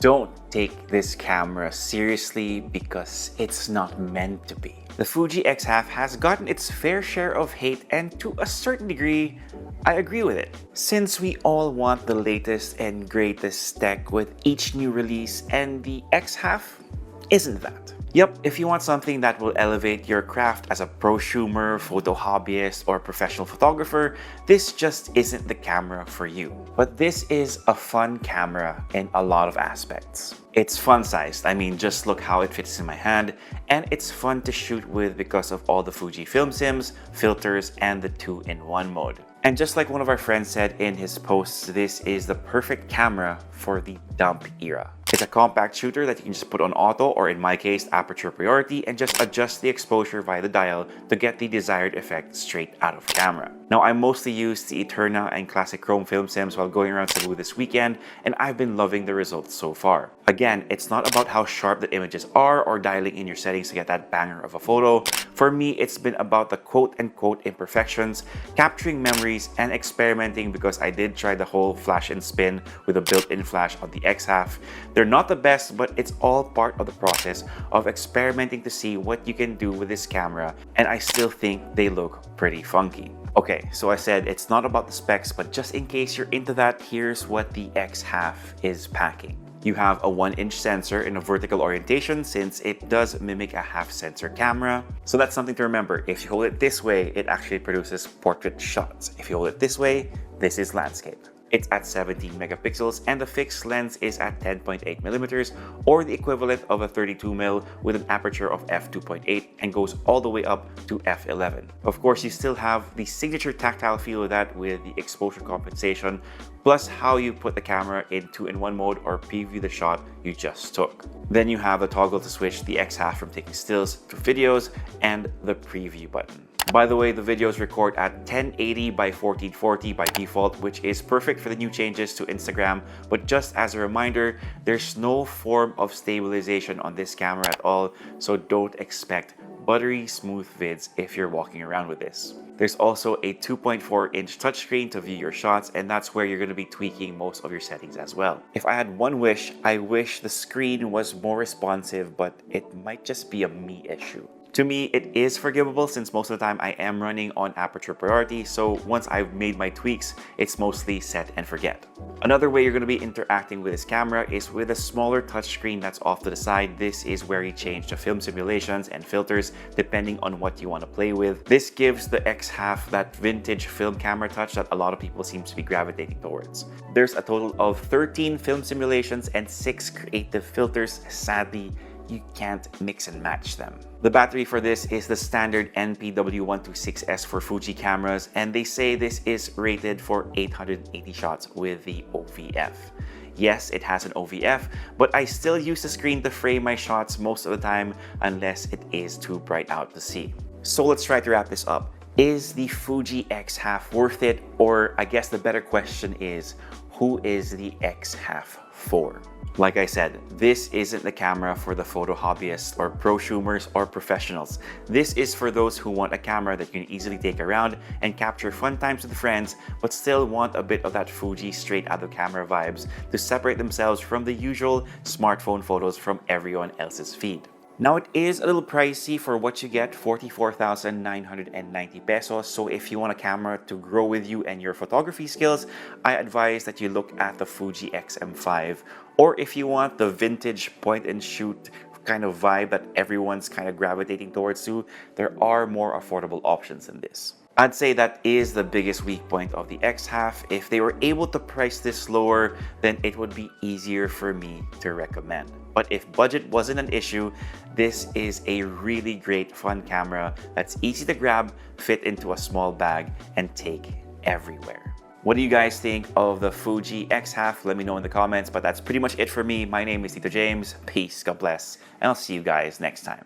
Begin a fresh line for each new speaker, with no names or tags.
Don't take this camera seriously because it's not meant to be. The Fuji X-Half has gotten its fair share of hate, and to a certain degree, I agree with it. Since we all want the latest and greatest tech with each new release, and the X-Half isn't that. Yep, if you want something that will elevate your craft as a prosumer, photo hobbyist, or professional photographer, this just isn't the camera for you. But this is a fun camera in a lot of aspects. It's fun-sized, I mean, just look how it fits in my hand, and it's fun to shoot with because of all the Fujifilm sims, filters, and the 2-in-1 mode. And just like one of our friends said in his posts, this is the perfect camera for the dump era. It's a compact shooter that you can just put on auto, or in my case, aperture priority, and just adjust the exposure via the dial to get the desired effect straight out of camera. Now, I mostly used the Eterna and classic chrome film sims while going around Cebu this weekend, and I've been loving the results so far. Again, it's not about how sharp the images are or dialing in your settings to get that banger of a photo. For me, it's been about the quote-unquote imperfections, capturing memories, and experimenting because I did try the whole flash and spin with a built-in flash on the X-Half. They're not the best, but it's all part of the process of experimenting to see what you can do with this camera, and I still think they look pretty funky. Okay, so I said it's not about the specs, but just in case you're into that, here's what the X-Half is packing. You have a 1-inch sensor in a vertical orientation since it does mimic a half-sensor camera. So that's something to remember. If you hold it this way, it actually produces portrait shots. If you hold it this way, this is landscape. It's at 17 megapixels and the fixed lens is at 10.8 millimeters, or the equivalent of a 32mm with an aperture of f2.8, and goes all the way up to f11. Of course, you still have the signature tactile feel of that with the exposure compensation, plus how you put the camera in 2-in-1 mode or preview the shot you just took. Then you have the toggle to switch the X-Half from taking stills to videos, and the preview button. By the way, the videos record at 1080 by 1440 by default, which is perfect for the new changes to Instagram. But just as a reminder, there's no form of stabilization on this camera at all, so don't expect buttery smooth vids if you're walking around with this. There's also a 2.4-inch touchscreen to view your shots, and that's where you're going to be tweaking most of your settings as well. If I had one wish, I wish the screen was more responsive, but it might just be a me issue. To me, it is forgivable since most of the time I am running on aperture priority, so once I've made my tweaks, it's mostly set and forget. Another way you're going to be interacting with this camera is with a smaller touchscreen that's off to the side. This is where you change the film simulations and filters depending on what you want to play with. This gives the X-Half that vintage film camera touch that a lot of people seem to be gravitating towards. There's a total of 13 film simulations and 6 creative filters. Sadly, you can't mix and match them. The battery for this is the standard NPW126S for Fuji cameras, and they say this is rated for 880 shots with the OVF. Yes, it has an OVF, but I still use the screen to frame my shots most of the time unless it is too bright out to see. So let's try to wrap this up. Is the Fuji X-Half worth it? Or I guess the better question is, who is the X-Half for? Like I said, this isn't the camera for the photo hobbyists or prosumers or professionals. This is for those who want a camera that you can easily take around and capture fun times with friends, but still want a bit of that Fuji straight out of camera vibes to separate themselves from the usual smartphone photos from everyone else's feed. Now, it is a little pricey for what you get, 44,990 pesos. So if you want a camera to grow with you and your photography skills, I advise that you look at the Fuji X-M5. Or if you want the vintage point and shoot kind of vibe that everyone's kind of gravitating towards too, there are more affordable options than this. I'd say that is the biggest weak point of the X-Half. If they were able to price this lower, then it would be easier for me to recommend. But if budget wasn't an issue, this is a really great fun camera that's easy to grab, fit into a small bag, and take everywhere. What do you guys think of the Fuji X-Half? Let me know in the comments, but that's pretty much it for me. My name is Tito James. Peace, God bless, and I'll see you guys next time.